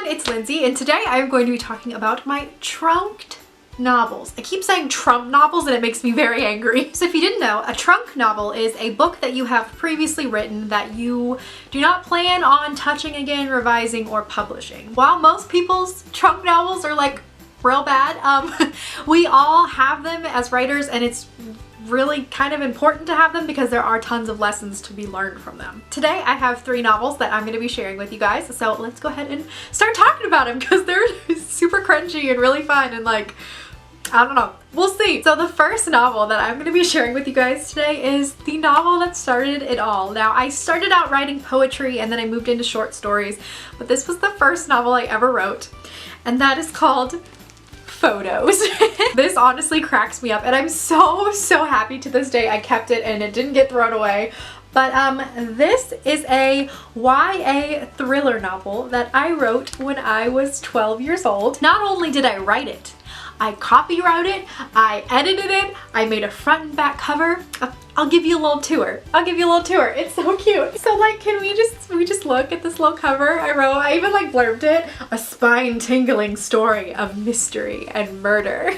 it's Lindsay, and today I am going to be talking about my trunked novels. I keep saying trunk novels and it makes me very angry. So if you didn't know, a trunk novel is a book that you have previously written that you do not plan on touching again, revising, or publishing. While most people's trunk novels are like real bad, we all have them as writers, and it's really kind of important to have them because there are tons of lessons to be learned from them. Today I have 3 novels that I'm going to be sharing with you guys, so let's go ahead and start talking about them because they're super crunchy and really fun and like, I don't know, we'll see. So the first novel that I'm going to be sharing with you guys today is the novel that started it all. Now, I started out writing poetry and then I moved into short stories, but this was the first novel I ever wrote, and that is called Photos. This honestly cracks me up, and I'm so happy to this day I kept it and it didn't get thrown away. But this is a YA thriller novel that I wrote when I was 12 years old. Not only did I write it, I copywrote it, I edited it, I made a front and back cover. I'll give you a little tour. It's so cute. So like, can we just look at this little cover I wrote? I even like blurbed it. A spine-tingling story of mystery and murder.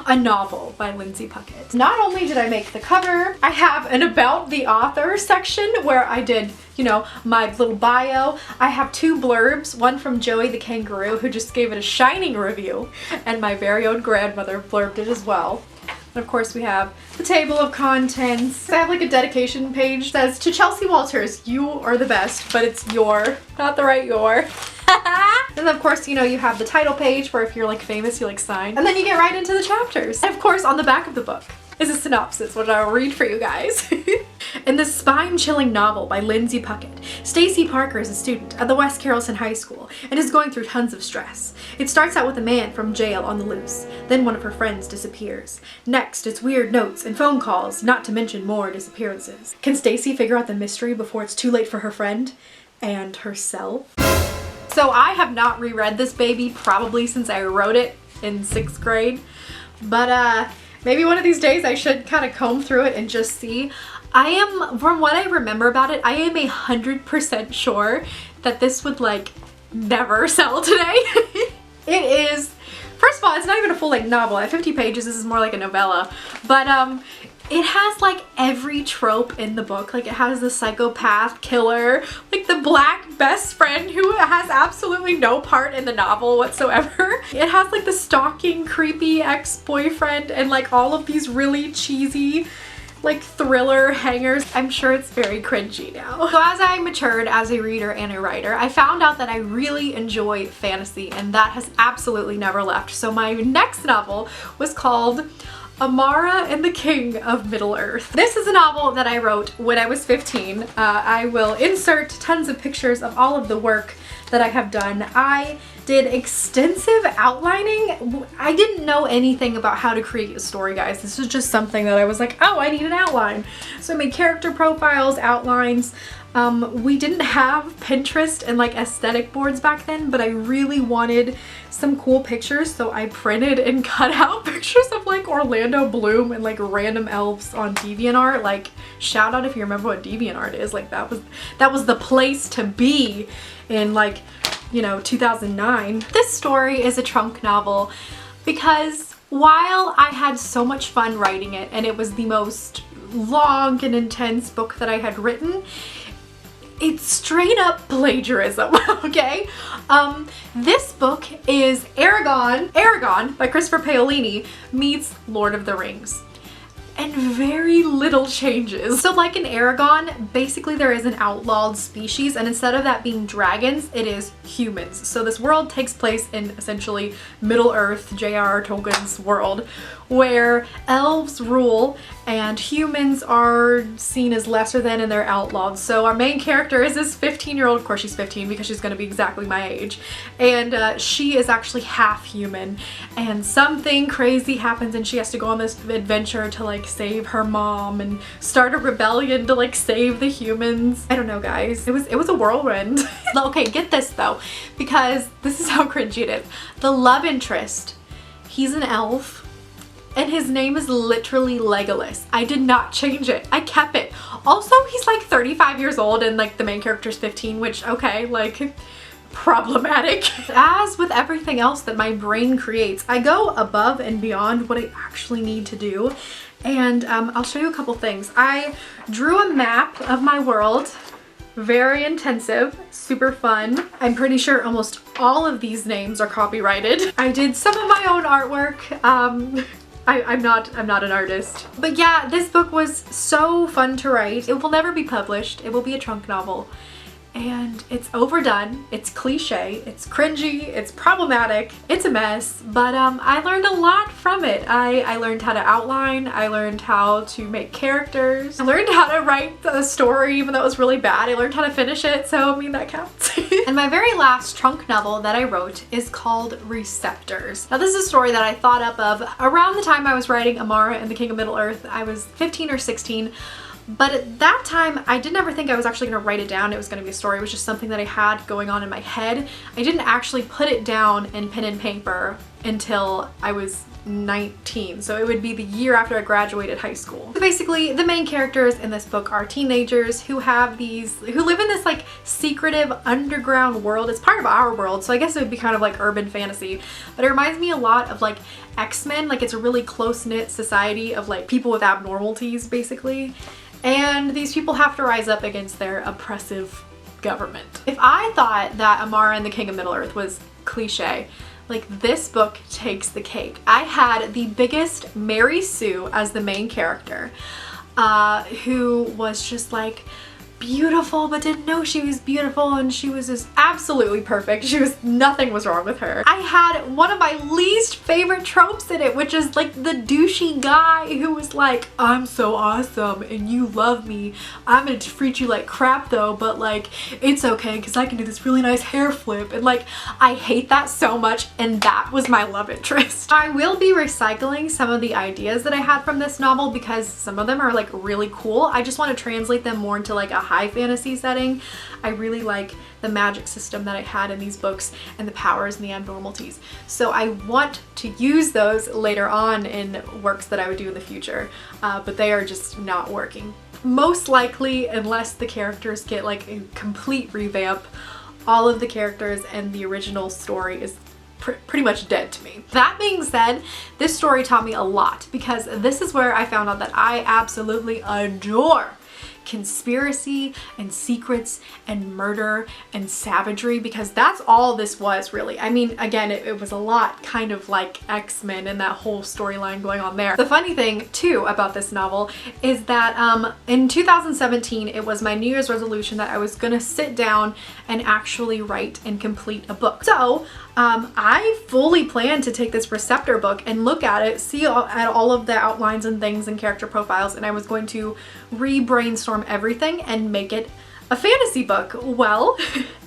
A novel by Lindsay Puckett. Not only did I make the cover, I have an about the author section where I did, you know, my little bio. I have 2 blurbs, one from Joey the kangaroo, who just gave it a shining review, and my very own grandmother blurbed it as well. And of course we have the table of contents. I have like a dedication page that says, "To Chelsea Walters, you are the best," but it's your, not the right your. And of course, you know, you have the title page where if you're like famous, you like sign. And then you get right into the chapters. And of course, on the back of the book is a synopsis, which I'll read for you guys. In this spine-chilling novel by Lindsay Puckett, Stacy Parker is a student at the West Carrollton High School and is going through tons of stress. It starts out with a man from jail on the loose. Then one of her friends disappears. Next, it's weird notes and phone calls, not to mention more disappearances. Can Stacy figure out the mystery before it's too late for her friend and herself? So I have not reread this baby probably since I wrote it in 6th grade, but maybe one of these days I should kind of comb through it and just see. From what I remember about it, I am 100% sure that this would like never sell today. It is, first of all, it's not even a full-length novel. At 50 pages, this is more like a novella, but it has like every trope in the book. Like it has the psychopath killer, like the black best friend who has absolutely no part in the novel whatsoever. It has like the stalking, creepy ex-boyfriend and like all of these really cheesy like thriller hangers. I'm sure it's very cringy now. So as I matured as a reader and a writer, I found out that I really enjoy fantasy, and that has absolutely never left. So my next novel was called Amara and the King of Middle-earth. This is a novel that I wrote when I was 15. I will insert tons of pictures of all of the work that I have done. I did extensive outlining. I didn't know anything about how to create a story, guys. This was just something that I was like, oh, I need an outline. So I made character profiles, outlines. We didn't have Pinterest and like aesthetic boards back then, but I really wanted some cool pictures, so I printed and cut out pictures of like Orlando Bloom and like random elves on DeviantArt. Like, shout out if you remember what DeviantArt is. Like that was the place to be in like, you know, 2009. This story is a trunk novel because while I had so much fun writing it and it was the most long and intense book that I had written, it's straight up plagiarism, okay? This book is Aragon by Christopher Paolini meets Lord of the Rings. And very little changes. So like in Aragon, basically there is an outlawed species, and instead of that being dragons, it is humans. So this world takes place in essentially Middle-earth, J.R.R. Tolkien's world, where elves rule and humans are seen as lesser than and they're outlawed. So our main character is this 15-year-old, of course she's 15 because she's gonna be exactly my age, and she is actually half human, and something crazy happens and she has to go on this adventure to like save her mom and start a rebellion to like save the humans. I don't know, guys. It was a whirlwind. Okay, get this though, because this is how cringy it is. The love interest, he's an elf, and his name is literally Legolas. I did not change it. I kept it. Also, he's like 35 years old and like the main character's 15, which, okay, like problematic. As with everything else that my brain creates, I go above and beyond what I actually need to do. And I'll show you a couple things. I drew a map of my world. Very intensive, super fun. I'm pretty sure almost all of these names are copyrighted. I did some of my own artwork. I'm not an artist. But yeah, this book was so fun to write. It will never be published. It will be a trunk novel. And it's overdone, it's cliche, it's cringy, it's problematic, it's a mess, but I learned a lot from it. I learned how to outline, I learned how to make characters, I learned how to write the story even though it was really bad. I learned how to finish it, so I mean that counts. And my very last trunk novel that I wrote is called Receptors. Now this is a story that I thought up of around the time I was writing Amara and the King of Middle-earth. I was 15 or 16. But at that time, I didn't ever think I was actually going to write it down. It was going to be a story. It was just something that I had going on in my head. I didn't actually put it down in pen and paper until I was 19. So it would be the year after I graduated high school. So basically, the main characters in this book are teenagers who live in this like secretive underground world. It's part of our world, so I guess it would be kind of like urban fantasy. But it reminds me a lot of like X-Men. Like it's a really close-knit society of like people with abnormalities, basically. And these people have to rise up against their oppressive government. If I thought that Amara and the King of Middle-earth was cliche, like this book takes the cake. I had the biggest Mary Sue as the main character, who was just like beautiful but didn't know she was beautiful, and she was just absolutely perfect. Nothing was wrong with her. I had one of my least favorite tropes in it, which is like the douchey guy who was like, I'm so awesome and you love me. I'm gonna treat you like crap though, but like it's okay because I can do this really nice hair flip. And like I hate that so much, and that was my love interest. I will be recycling some of the ideas that I had from this novel because some of them are like really cool. I just want to translate them more into like a high fantasy setting. I really like the magic system that I had in these books and the powers and the abnormalities. So I want to use those later on in works that I would do in the future, but they are just not working. Most likely, unless the characters get like a complete revamp, all of the characters and the original story is pretty much dead to me. That being said, this story taught me a lot because this is where I found out that I absolutely adore conspiracy and secrets and murder and savagery, because that's all this was really. I mean, again, it was a lot kind of like X-Men and that whole storyline going on there. The funny thing too about this novel is that in 2017 it was my New Year's resolution that I was gonna sit down and actually write and complete a book. So I fully plan to take this Receptor book and look at it, see at all of the outlines and things and character profiles, and I was going to re-brainstorm everything and make it a fantasy book. Well,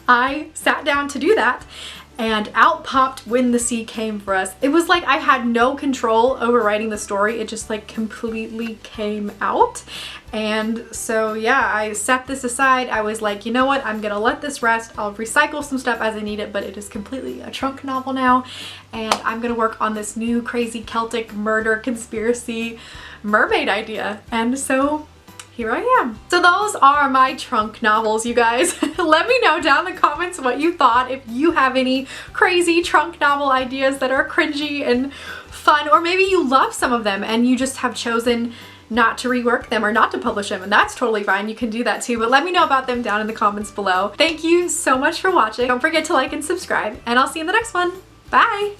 I sat down to do that and out popped When the Sea Came for Us. It was like I had no control over writing the story. It just like completely came out. And so yeah, I set this aside. I was like, you know what? I'm gonna let this rest. I'll recycle some stuff as I need it, but it is completely a trunk novel now. And I'm gonna work on this new crazy Celtic murder conspiracy mermaid idea. And so here I am. So those are my trunk novels, you guys. Let me know down in the comments what you thought, if you have any crazy trunk novel ideas that are cringy and fun, or maybe you love some of them and you just have chosen not to rework them or not to publish them, and that's totally fine. You can do that too, but let me know about them down in the comments below. Thank you so much for watching. Don't forget to like and subscribe, and I'll see you in the next one. Bye!